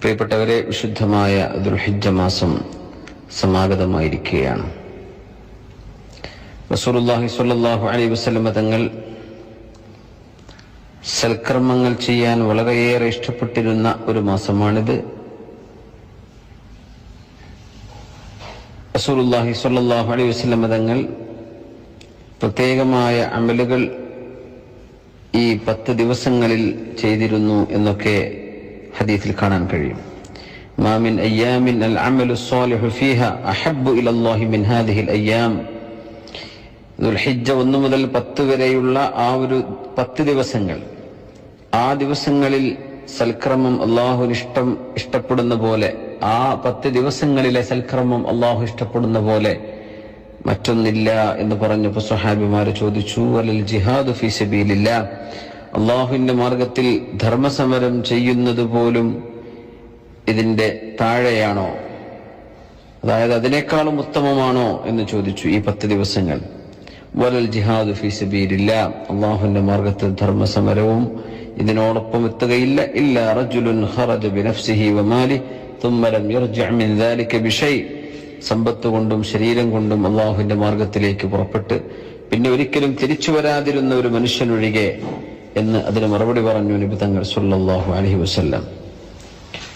പ്രിയപ്പെട്ടവരെ, വിശുദ്ധമായ ദുൽഹിജ്ജ മാസം സമാഗതമായിരിക്കുകയാണ്. റസൂലുള്ളാഹി സ്വല്ലല്ലാഹു അലൈഹി വസല്ലം തങ്ങൾ സൽക്കർമ്മങ്ങൾ ചെയ്യാൻ വളരെയേറെ ഇഷ്ടപ്പെട്ടിരുന്ന ഒരു മാസമാണിത്. റസൂലുള്ളാഹി സ്വല്ലല്ലാഹു അലൈഹി വസല്ലം തങ്ങൾ പ്രത്യേകമായ അമലുകൾ ഈ 10 ദിവസങ്ങളിൽ ചെയ്തിരുന്നു എന്നൊക്കെ ഹദീസിൽ കാണാൻ കഴിയും. മാ മിൻ അയ്യാമിൻ അൽ അമലു സ്വാലിഹു ഫീഹാ അഹബ്ബു ഇലല്ലാഹി മിൻ ഹാദിഹിൽ അയ്യാം. ദുൽഹിജ്ജ 1 മുതൽ 10 വരെയുള്ള ആ ഒരു 10 ദിവസങ്ങൾ, ആ ദിവസങ്ങളിൽ സൽക്രമം അല്ലാഹുവിന് ഇഷ്ടപ്പെടുന്ന പോലെ, ആ 10 ദിവസങ്ങളിലെ സൽക്രമം അല്ലാഹു ഇഷ്ടപ്പെടുന്ന പോലെ മറ്റൊന്നില്ല എന്ന് പറഞ്ഞപ്പോൾ സ്വഹാബിമാര് ചോദിച്ചു, വലൽ ജിഹാദു ഫീ സബീലില്ലാഹ്, അള്ളാഹുവിന്റെ മാർഗത്തിൽ ധർമ്മസമരം ചെയ്യുന്നത് പോലും ഇതിന്റെ താഴെയാണോ, അതായത് അതിനേക്കാളും ഉത്തമമാണോ എന്ന് ചോദിച്ചു. ഈ 10 ദിവസങ്ങൾ വലൽ ജിഹാദു ഫീ സബീലില്ലാഹ്, അള്ളാഹുവിന്റെ മാർഗത്തിൽ ധർമ്മസമരവും ഇതിനോടൊപ്പം എത്തുകയില്ല. ഇല്ലാ റജുലുൻ ഖറജ ബിനഫ്സിഹി വമാലിഹി തുമ്മ ലം യർജിഅ മിൻ ദാലിക ബിശൈ, സമ്പത്ത് കൊണ്ടും ശരീരം കൊണ്ടും അള്ളാഹുവിന്റെ മാർഗത്തിലേക്ക് പുറപ്പെട്ട് പിന്നെ ഒരിക്കലും തിരിച്ചു വരാതിരുന്ന ഒരു മനുഷ്യനൊഴികെ എന്ന് അതിന് മറുപടി പറഞ്ഞു നബി തങ്ങൾ സല്ലല്ലാഹു അലൈഹി വസല്ലം.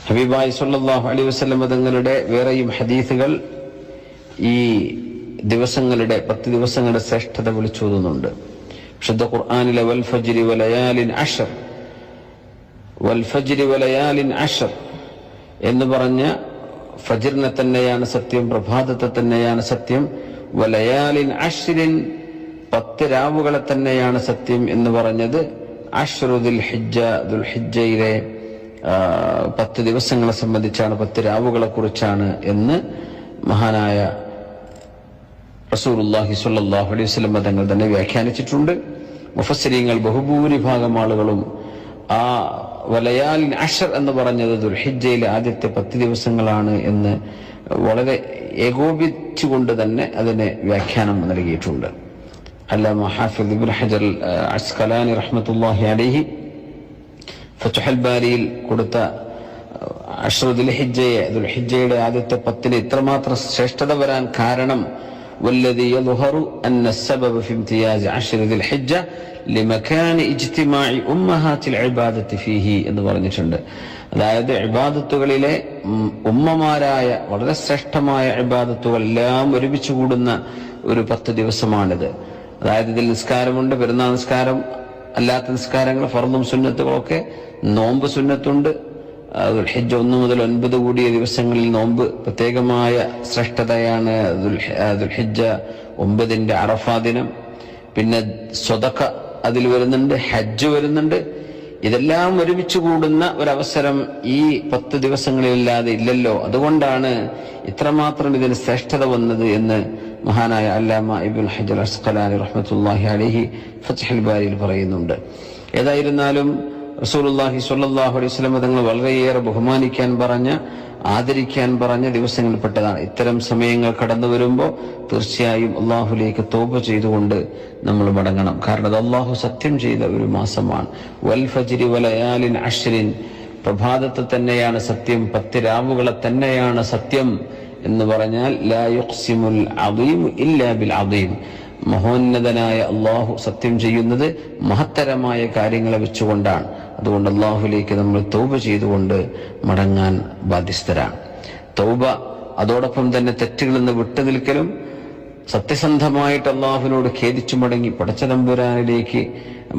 ഹബീബായി സല്ലല്ലാഹു അലൈഹി വസല്ലം തങ്ങളുടെ വേറെയും ഹദീസുകൾ ഈ ദിവസങ്ങളുടെ 10 ദിവസങ്ങളുടെ ശ്രേഷ്ഠത വിളിച്ചോതുന്നുണ്ട്. വിശുദ്ധ ഖുർആനിലെ വൽ ഫജ്രി വലയാലിൻ അശ്ർ, വൽ ഫജ്രി വലയാലിൻ അശ്ർ എന്ന് പറഞ്ഞ ഫജ്റിനെ തന്നെയാണ് സത്യം, പ്രഭാതത്തെ തന്നെയാണ് സത്യം. വലയാലിൻ അശ്രിൻ, 10 രാവുകളെ തന്നെയാണ് സത്യം എന്ന് പറഞ്ഞത് അശ്റു ദുൽഹിജ്ജ, ദുൽഹിജ്ജയിലെ 10 ദിവസങ്ങളെ സംബന്ധിച്ചാണ്, 10 രാവുകളെ കുറിച്ചാണ് എന്ന് മഹാനായ റസൂലുള്ളാഹി സ്വല്ലല്ലാഹു അലൈഹി വസല്ലം തങ്ങൾ തന്നെ വ്യാഖ്യാനിച്ചിട്ടുണ്ട്. മുഫസ്സിരീങ്ങൾ ബഹുഭൂരിഭാഗം ആളുകളും ആ വലയാലിൻ അശ്ർ എന്ന് പറഞ്ഞത് ദുൽഹിജ്ജയിലെ ആദ്യത്തെ 10 ദിവസങ്ങളാണ് എന്ന് വളരെ ഏകോപിച്ചുകൊണ്ട് തന്നെ അതിന് വ്യാഖ്യാനം നൽകിയിട്ടുണ്ട്. അല്ലാമ ഹാഫിദ് ഇബ്നു ഹജർ അസ്ഖലാനി റഹ്മത്തുള്ളാഹി അലൈഹി ഫത്ഹുൽ ബാരിയിൽ കൊടുത്ത അശ്റു ദുൽഹിജ്ജയുടെ ആദ്യത്തെ 10 ഇത്രമാത്രം ശ്രേഷ്ഠത വരാൻ കാരണം والذي يظهر أن السبب في امتياز عشر ذي الحجة لمكان اجتماع أمهات العبادة فيه എന്ന് പറഞ്ഞിട്ടുണ്ട്. അതായത് ഇബാദത്തുകളിലെ ഉമ്മമാരായ വളരെ ശ്രേഷ്ഠമായ ഇബാദത്തുകൾ എല്ലാം ഒരുമിച്ച് കൂടുന്ന ഒരു 10 ദിവസമാണിത്. അതായത് ഇതിൽ നിസ്കാരമുണ്ട്, പെരുന്നാൾ നിസ്കാരം, അല്ലാത്ത നിസ്കാരങ്ങൾ, ഫർളും സുന്നത്തുകളൊക്കെ, നോമ്പ് സുന്നത്തുണ്ട്. ദുൽഹിജ്ജ 1 മുതൽ 9 കൂടിയ ദിവസങ്ങളിൽ നോമ്പ് പ്രത്യേകമായ ശ്രേഷ്ഠതയാണ്. ദുൽഹിജ്ജ 9ന്റെ അറഫാ ദിനം, പിന്നെ സ്വതക്ക അതിൽ വരുന്നുണ്ട്, ഹജ്ജ് വരുന്നുണ്ട്. ഇതെല്ലാം ഒരുമിച്ച് കൂടുന്ന ഒരവസരം ഈ 10 ദിവസങ്ങളിലില്ലാതെ ഇല്ലല്ലോ. അതുകൊണ്ടാണ് ഇത്രമാത്രം ഇതിന് ശ്രേഷ്ഠത വന്നത് എന്ന് മഹാനായ അല്ലാമ ഇബ്നുൽ ഹജർ അസ്ഖലാനി റഹ്മത്തുള്ളാഹി അലൈഹി ഫത്ഹുൽ ബാരിയിൽ പറയുന്നുണ്ട്. ഏതായിരുന്നാലും റസൂലുള്ളാഹി സ്വല്ലല്ലാഹു അലൈഹി വസല്ലം തങ്ങൾ വളരെയേറെ ബഹുമാനിക്കാൻ പറഞ്ഞ, ആദരിക്കാൻ പറഞ്ഞ ദിവസങ്ങളിൽപ്പെട്ടതാണ്. ഇത്തരം സമയങ്ങൾ കടന്നു വരുമ്പോൾ തീർച്ചയായും അള്ളാഹുലേക്ക് തൗബ ചെയ്തുകൊണ്ട് നമ്മൾ മടങ്ങണം. കാരണം അത് അള്ളാഹു സത്യം ചെയ്ത ഒരു മാസമാണ്. വൽ ഫജ്രി വലയാലിൻ അശ്രിൻ, പ്രഭാതത്തെ തന്നെയാണ് സത്യം, 10 രാവുകളെ തന്നെയാണ് സത്യം എന്ന് പറഞ്ഞാൽ ലാ യുഖ്സിമുൽ അദീം ഇല്ലാ ബിൽ അദീം, മഹോന്നതനായ അള്ളാഹു സത്യം ചെയ്യുന്നത് മഹത്തരമായ കാര്യങ്ങളെ വെച്ചുകൊണ്ടാണ്. അതുകൊണ്ട് അള്ളാഹുലേക്ക് നമ്മൾ തൗബ ചെയ്തുകൊണ്ട് മടങ്ങാൻ ബാധ്യസ്ഥരാണ്. തൗബ, അതോടൊപ്പം തന്നെ തെറ്റുകളിൽ നിന്ന് വിട്ടുനിൽക്കലും, സത്യസന്ധമായിട്ട് അള്ളാഹുവിനോട് ഖേദിച്ചു മടങ്ങി പടച്ചതമ്പുരാനിലേക്ക്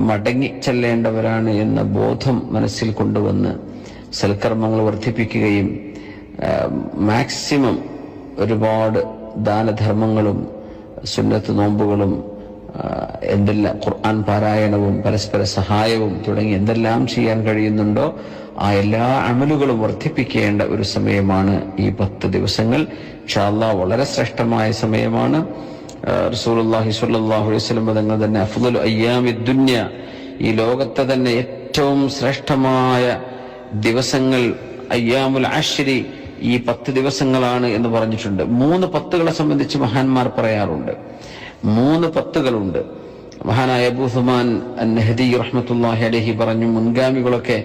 മടങ്ങി ചെല്ലേണ്ടവരാണ് എന്ന ബോധം മനസ്സിൽ കൊണ്ടുവന്ന് സൽക്കർമ്മങ്ങൾ വർദ്ധിപ്പിക്കുകയും മാക്സിമം ഒരുപാട് ദാനധർമ്മങ്ങളും സുന്നത്ത് നോമ്പുകളും എന്തെല്ലാം ഖുർആൻ പാരായണവും പരസ്പര സഹായവും തുടങ്ങി എന്തെല്ലാം ചെയ്യാൻ കഴിയുന്നുണ്ടോ ആ എല്ലാ അമലുകളും വർദ്ധിപ്പിക്കേണ്ട ഒരു സമയമാണ് ഈ 10 ദിവസങ്ങൾ. ഇൻഷാ അല്ലാഹ് വളരെ ശ്രേഷ്ഠമായ സമയമാണ്. റസൂലുള്ളാഹി സ്വല്ലല്ലാഹു അലൈഹി വസല്ലം തങ്ങൾ തന്നെ അഫ്ളലു അയ്യാമിദ് ദുനിയ, ഈ ലോകത്തെ തന്നെ ഏറ്റവും ശ്രേഷ്ഠമായ ദിവസങ്ങൾ അയ്യാമുൽ അശ്രി, ഈ 10 ദിവസങ്ങളാണ് എന്ന് പറഞ്ഞിട്ടുണ്ട്. 3 10കളെ സംബന്ധിച്ച് മഹാന്മാർ പറയാറുണ്ട്. 3 10കളുണ്ട്. മഹാനായ അബൂ സുമാൻ അൻ-നഹദി റഹ്മത്തുള്ളാഹി അലൈഹി പറഞ്ഞു, മുൻഗാമികളൊക്കെ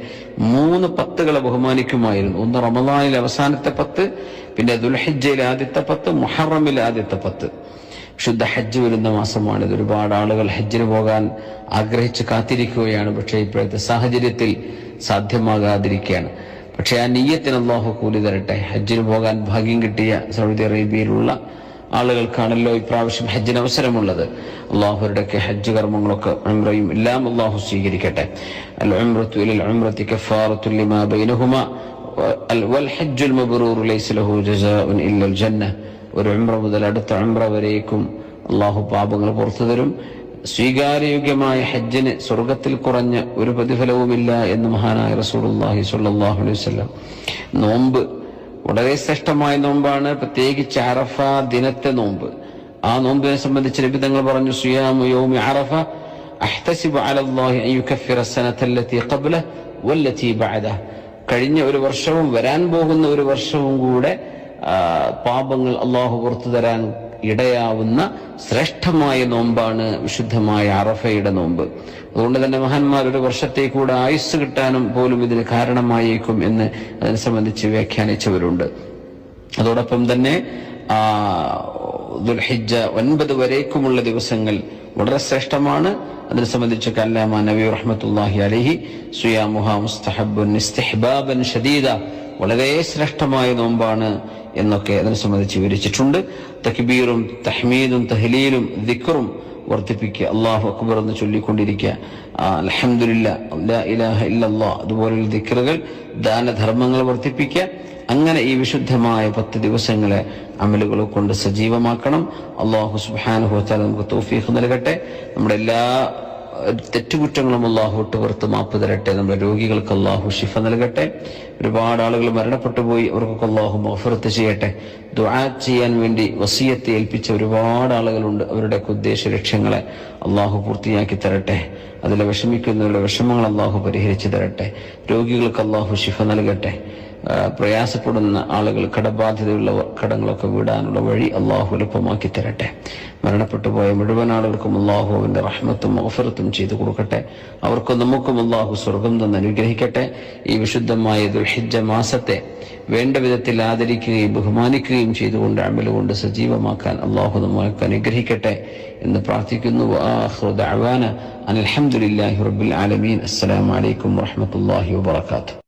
3 പത്തുകളെ ബഹുമാനിക്കുമായിരുന്നു. ഒന്ന് റമദാനിലെ അവസാനത്തെ 10, പിന്നെ ദുൽഹിജ്ജയിലെ ആദ്യത്തെ 10, മുഹറമിലെ ആദ്യത്തെ 10. ശുദ്ധ ഹജ്ജ് വരുന്ന മാസമാണിത്. ഒരുപാട് ആളുകൾ ഹജ്ജിന് പോകാൻ ആഗ്രഹിച്ച് കാത്തിരിക്കുകയാണ്. പക്ഷേ ഇപ്പോഴത്തെ സാഹചര്യത്തിൽ സാധ്യമാകാതിരിക്കുകയാണ്. പക്ഷെ ആ നിയ്യത്തിന് അല്ലാഹു കൂലി തരട്ടെ. ഹജ്ജിന് പോകാൻ ഭാഗ്യം കിട്ടിയ സൗദി അറേബ്യയിലുള്ള ആളുകൾക്കാണല്ലോ ഇപ്രാവശ്യം ഹജ്ജിന് അവസരമുള്ളത്. അള്ളാഹുരുടെയൊക്കെ ഹജ്ജ് കർമ്മങ്ങളൊക്കെ ഉംറയും എല്ലാം അള്ളാഹു സ്വീകരിക്കട്ടെ. അൽ ഉംറത്തു ഇലൽ ഉംറത്തി കഫാറത്തുൻ ലിമാ ബൈനഹുമാ വൽ ഹജ്ജുൽ മബ്റൂർ ലൈസ ലഹു ജസാഉൻ ഇല്ലൽ ജന്ന. ഒരു ഉംറ മുതൽ അടുത്ത ഉംറ വരേക്കും അള്ളാഹു പാപങ്ങൾ പുറത്തു തരും. സ്വീകാര്യയോഗ്യമായ ഹജ്ജിന് സ്വർഗത്തിൽ കുറഞ്ഞ ഒരു പ്രതിഫലവുമില്ല എന്ന് മഹാനായ റസൂലുള്ളാഹി സ്വല്ലല്ലാഹു അലൈഹി വസല്ലം. നോമ്പ് വളരെ ശ്രേഷ്ഠമായ നോമ്പാണ്, പ്രത്യേകിച്ച് അറഫ ദിനത്തെ നോമ്പ്. ആ നോമ്പിനെ സംബന്ധിച്ച് നബി തങ്ങൾ പറഞ്ഞു, സിയാമു യൗമി അറഫ അഹ്തസിബു അലല്ലാഹി അൻ യുകഫിറ അസ്സനത അല്ലതി ഖബ്ലഹു വല്ലതി ബഅദഹു. കഴിഞ്ഞ ഒരു വർഷവും വരാൻ പോകുന്ന ഒരു വർഷവും കൂടെ പാപങ്ങൾ അള്ളാഹു പുറത്തു തരാൻ ഇടയാവുന്ന ശ്രേഷ്ഠമായ നോമ്പാണ് വിശുദ്ധമായ അറഫയുടെ നോമ്പ്. അതുകൊണ്ട് തന്നെ മഹാന്മാർ ഒരു വർഷത്തേക്കൂടെ ആയുസ് കിട്ടാനും പോലും ഇതിന് കാരണമായേക്കും എന്ന് അതിനെ സംബന്ധിച്ച് വ്യാഖ്യാനിച്ചവരുണ്ട്. അതോടൊപ്പം തന്നെ ദുൽഹിജ്ജ 9 വരേക്കുമുള്ള ദിവസങ്ങൾ വളരെ ശ്രേഷ്ഠമാണ്. അതിനെ സംബന്ധിച്ച് അല്ലാമ നബി റഹ്മത്തുള്ളാഹി അലൈഹി സിയാമുഹാ മുസ്തഹബ്ബുൻ ഇസ്തിഹ്ബാബൻ ശദീദ, വളരെ ശ്രേഷ്ഠമായ നോമ്പാണ് എന്നൊക്കെ അതിനെ സംബന്ധിച്ച് വിവരിച്ചിട്ടുണ്ട്. തക്ബീറും തഹ്മീദും തഹ്ലീലും ദിക്റും വർദ്ധിപ്പിക്കുക, അല്ലാഹു അക്ബർ എന്ന് ചൊല്ലിക്കൊണ്ടിരിക്കുക, അൽഹംദുലില്ലാഹ്, ലാ ഇലാഹ ഇല്ലല്ലാഹ്, അതുപോലുള്ള ദിക്റുകൾ, ദാനധർമ്മങ്ങൾ വർദ്ധിപ്പിക്കുക. അങ്ങനെ ഈ വിശുദ്ധമായ 10 ദിവസങ്ങളെ അമലുകൾ കൊണ്ട് സജീവമാക്കണം. അല്ലാഹു സുബ്ഹാനഹു വ തആല നമുക്ക് തൗഫീഖ് നൽകട്ടെ. നമ്മുടെ എല്ലാ തെറ്റുകുറ്റങ്ങളും അല്ലാഹു വിട്ടുപുറത്ത് മാപ്പ് തരട്ടെ. നമ്മുടെ രോഗികൾക്ക് അല്ലാഹു ശിഫ നൽകട്ടെ. ഒരുപാട് ആളുകൾ മരണപ്പെട്ടു പോയി, അവർക്കൊക്കെ അല്ലാഹു മഗ്ഫിറത്ത് ചെയ്യട്ടെ. ദുആ ചെയ്യാൻ വേണ്ടി വസിയത്ത് ഏൽപ്പിച്ച ഒരുപാട് ആളുകളുണ്ട്. അവരുടെയൊക്കെ ഉദ്ദേശ ലക്ഷ്യങ്ങളെ അല്ലാഹു പൂർത്തിയാക്കി തരട്ടെ. അതിലെ വിഷമിക്കുന്നവരുടെ വിഷമങ്ങൾ അല്ലാഹു പരിഹരിച്ചു തരട്ടെ. രോഗികൾക്ക് അല്ലാഹു ശിഫ നൽകട്ടെ. പ്രയാസപ്പെടുന്ന ആളുകൾ, കടബാധ്യതയുള്ളവർ, കടങ്ങളൊക്കെ വിടാനുള്ള വഴി അല്ലാഹു എളുപ്പമാക്കി തരട്ടെ. മരണപ്പെട്ടു പോയ മുഴുവൻ ആളുകൾക്കും അല്ലാഹു അവന്റെ റഹ്മത്തും മഗ്ഫിറത്തും ചെയ്തു കൊടുക്കട്ടെ. അവർക്കും നമുക്കും അല്ലാഹു സ്വർഗം തന്ന് അനുഗ്രഹിക്കട്ടെ. ഈ വിശുദ്ധമായ ദുൽഹിജ്ജ മാസത്തെ വേണ്ട വിധത്തിൽ ആദരിക്കുകയും ബഹുമാനിക്കുകയും ചെയ്തുകൊണ്ട് അമലുകൊണ്ട് സജീവമാക്കാൻ അല്ലാഹു നമുക്ക് അനുഗ്രഹിക്കട്ടെ എന്ന് പ്രാർത്ഥിക്കുന്നു. വആഖിറു ദഅവാന അനിൽ ഹംദുലില്ലാഹി റബ്ബിൽ ആലമീൻ. അസ്സലാമു അലൈക്കും വറഹ്മത്തുള്ളാഹി വബറകാതുഹു.